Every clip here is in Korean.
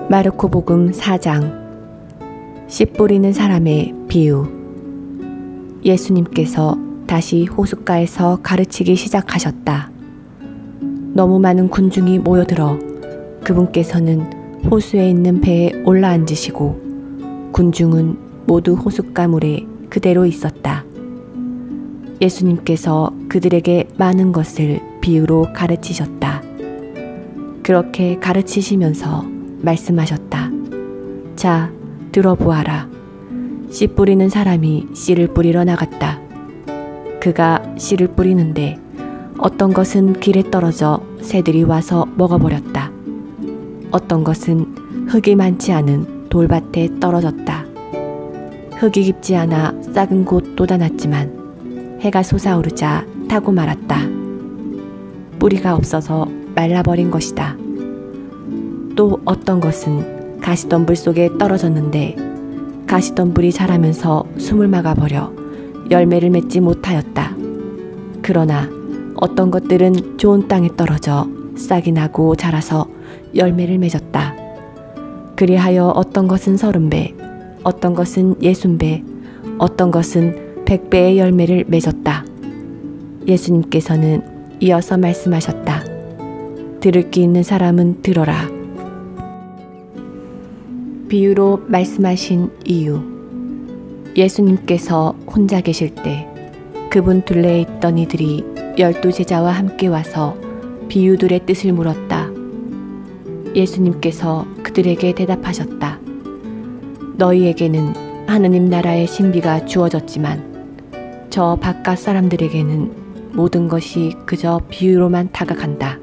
마르코복음 4장. 씨 뿌리는 사람의 비유. 예수님께서 다시 호숫가에서 가르치기 시작하셨다. 너무 많은 군중이 모여들어 그분께서는 호수에 있는 배에 올라앉으시고 군중은 모두 호숫가 물에 그대로 있었다. 예수님께서 그들에게 많은 것을 비유로 가르치셨다. 그렇게 가르치시면서 말씀하셨다. 자, 들어보아라. 씨 뿌리는 사람이 씨를 뿌리러 나갔다. 그가 씨를 뿌리는데 어떤 것은 길에 떨어져 새들이 와서 먹어버렸다. 어떤 것은 흙이 많지 않은 돌밭에 떨어졌다. 흙이 깊지 않아 싹은 곧 돋아났지만 해가 솟아오르자 타고 말았다. 뿌리가 없어서 말라버린 것이다. 또 어떤 것은 가시덤불 속에 떨어졌는데 가시덤불이 자라면서 숨을 막아버려 열매를 맺지 못하였다. 그러나 어떤 것들은 좋은 땅에 떨어져 싹이 나고 자라서 열매를 맺었다. 그리하여 어떤 것은 30배, 어떤 것은 60배, 어떤 것은 100배의 열매를 맺었다. 예수님께서는 이어서 말씀하셨다. 들을 귀 있는 사람은 들어라. 비유로 말씀하신 이유. 예수님께서 혼자 계실 때 그분 둘레에 있던 이들이 12제자와 함께 와서 비유들의 뜻을 물었다. 예수님께서 그들에게 대답하셨다. 너희에게는 하느님 나라의 신비가 주어졌지만 저 바깥 사람들에게는 모든 것이 그저 비유로만 다가간다.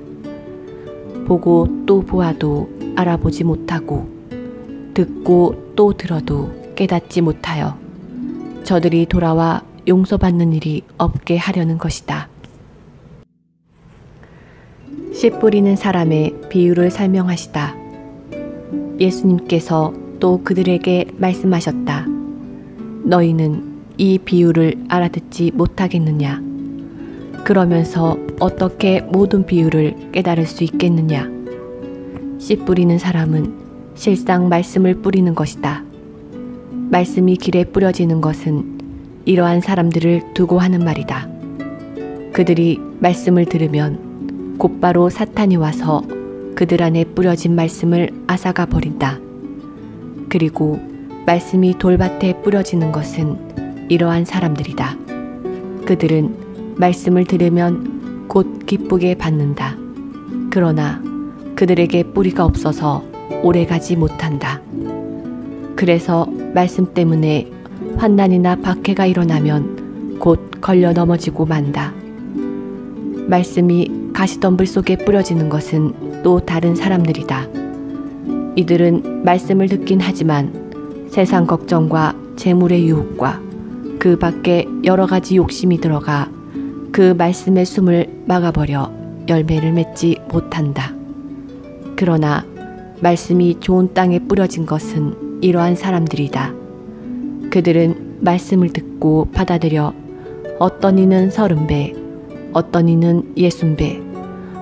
보고 또 보아도 알아보지 못하고 듣고 또 들어도 깨닫지 못하여 저들이 돌아와 용서받는 일이 없게 하려는 것이다. 씨 뿌리는 사람의 비유를 설명하시다. 예수님께서 또 그들에게 말씀하셨다. 너희는 이 비유를 알아듣지 못하겠느냐? 그러면서 어떻게 모든 비유를 깨달을 수 있겠느냐? 씨 뿌리는 사람은 실상 말씀을 뿌리는 것이다. 말씀이 길에 뿌려지는 것은 이러한 사람들을 두고 하는 말이다. 그들이 말씀을 들으면 곧바로 사탄이 와서 그들 안에 뿌려진 말씀을 앗아가 버린다. 그리고 말씀이 돌밭에 뿌려지는 것은 이러한 사람들이다. 그들은 말씀을 들으면 곧 기쁘게 받는다. 그러나 그들에게 뿌리가 없어서 오래가지 못한다. 그래서 말씀 때문에 환난이나 박해가 일어나면 곧 걸려 넘어지고 만다. 말씀이 가시덤불 속에 뿌려지는 것은 또 다른 사람들이다. 이들은 말씀을 듣긴 하지만 세상 걱정과 재물의 유혹과 그 밖에 여러 가지 욕심이 들어가 그 말씀의 숨을 막아버려 열매를 맺지 못한다. 그러나 말씀이 좋은 땅에 뿌려진 것은 이러한 사람들이다. 그들은 말씀을 듣고 받아들여 어떤 이는 30배, 어떤 이는 60배,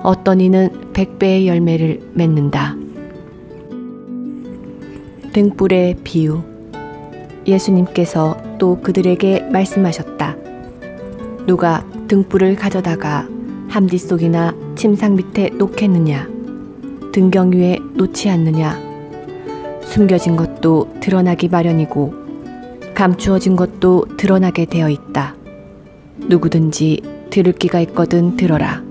어떤 이는 100배의 열매를 맺는다. 등불의 비유. 예수님께서 또 그들에게 말씀하셨다. 누가 등불을 가져다가 함지 속이나 침상 밑에 놓겠느냐? 등경 위에 놓지 않느냐? 숨겨진 것도 드러나기 마련이고 감추어진 것도 드러나게 되어 있다. 누구든지 들을 귀가 있거든 들어라.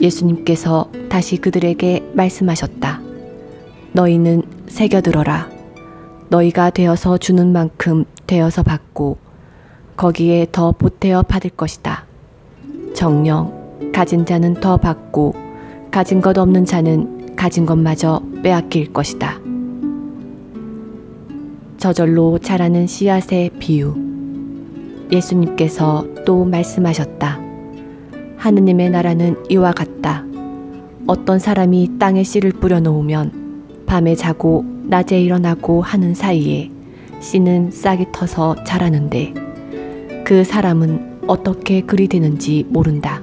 예수님께서 다시 그들에게 말씀하셨다. 너희는 새겨들어라. 너희가 되어서 주는 만큼 되어서 받고 거기에 더 보태어 받을 것이다. 정녕 가진 자는 더 받고 가진 것 없는 자는 가진 것마저 빼앗길 것이다. 저절로 자라는 씨앗의 비유. 예수님께서 또 말씀하셨다. 하느님의 나라는 이와 같다. 어떤 사람이 땅에 씨를 뿌려 놓으면 밤에 자고 낮에 일어나고 하는 사이에 씨는 싹이 터서 자라는데 그 사람은 어떻게 그리 되는지 모른다.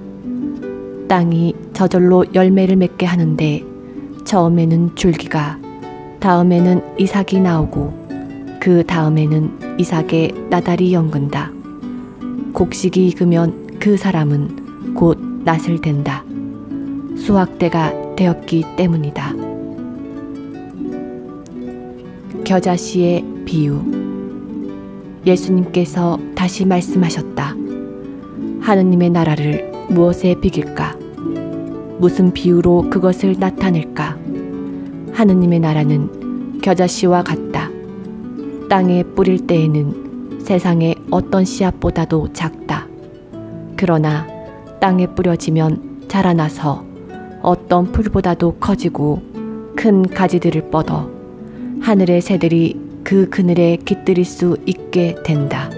땅이 저절로 열매를 맺게 하는데 처음에는 줄기가 다음에는 이삭이 나오고 그 다음에는 이삭의 나달이 연근다. 곡식이 익으면 그 사람은 곧 낫을 댄다. 수확때가 되었기 때문이다. 겨자씨의 비유. 예수님께서 다시 말씀하셨다. 하느님의 나라를 무엇에 비길까? 무슨 비유로 그것을 나타낼까? 하느님의 나라는 겨자씨와 같다. 땅에 뿌릴 때에는 세상의 어떤 씨앗보다도 작다. 그러나 땅에 뿌려지면 자라나서 어떤 풀보다도 커지고 큰 가지들을 뻗어 하늘의 새들이 그 그늘에 깃들일 수 있게 된다.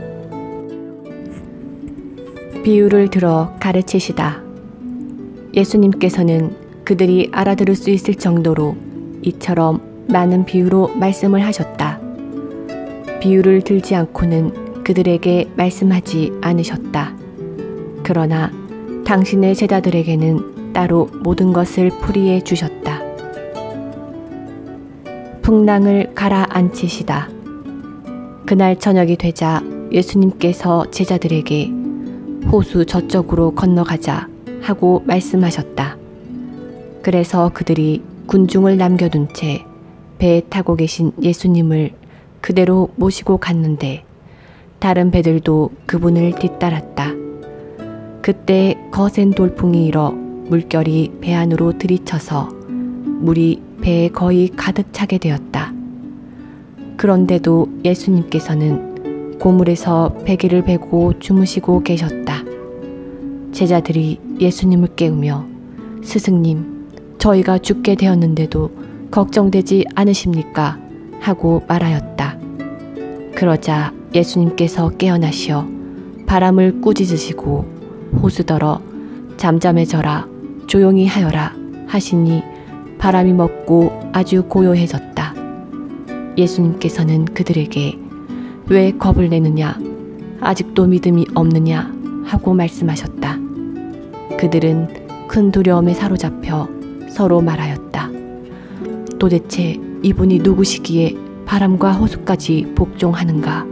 비유를 들어 가르치시다. 예수님께서는 그들이 알아들을 수 있을 정도로 이처럼 많은 비유로 말씀을 하셨다. 비유를 들지 않고는 그들에게 말씀하지 않으셨다. 그러나 당신의 제자들에게는 따로 모든 것을 풀이해 주셨다. 풍랑을 가라앉히시다. 그날 저녁이 되자 예수님께서 제자들에게 호수 저쪽으로 건너가자 하고 말씀하셨다. 그래서 그들이 군중을 남겨둔 채 배에 타고 계신 예수님을 그대로 모시고 갔는데 다른 배들도 그분을 뒤따랐다. 그때 거센 돌풍이 일어 물결이 배 안으로 들이쳐서 물이 배에 거의 가득 차게 되었다. 그런데도 예수님께서는 고물에서 베개를 베고 주무시고 계셨다. 제자들이 예수님을 깨우며 스승님, 저희가 죽게 되었는데도 걱정되지 않으십니까? 하고 말하였다. 그러자 예수님께서 깨어나시어 바람을 꾸짖으시고 호수더러 잠잠해져라, 조용히 하여라 하시니 바람이 멎고 아주 고요해졌다. 예수님께서는 그들에게 왜 겁을 내느냐? 아직도 믿음이 없느냐? 하고 말씀하셨다. 그들은 큰 두려움에 사로잡혀 서로 말하였다. 도대체 이분이 누구시기에 바람과 호수까지 복종하는가?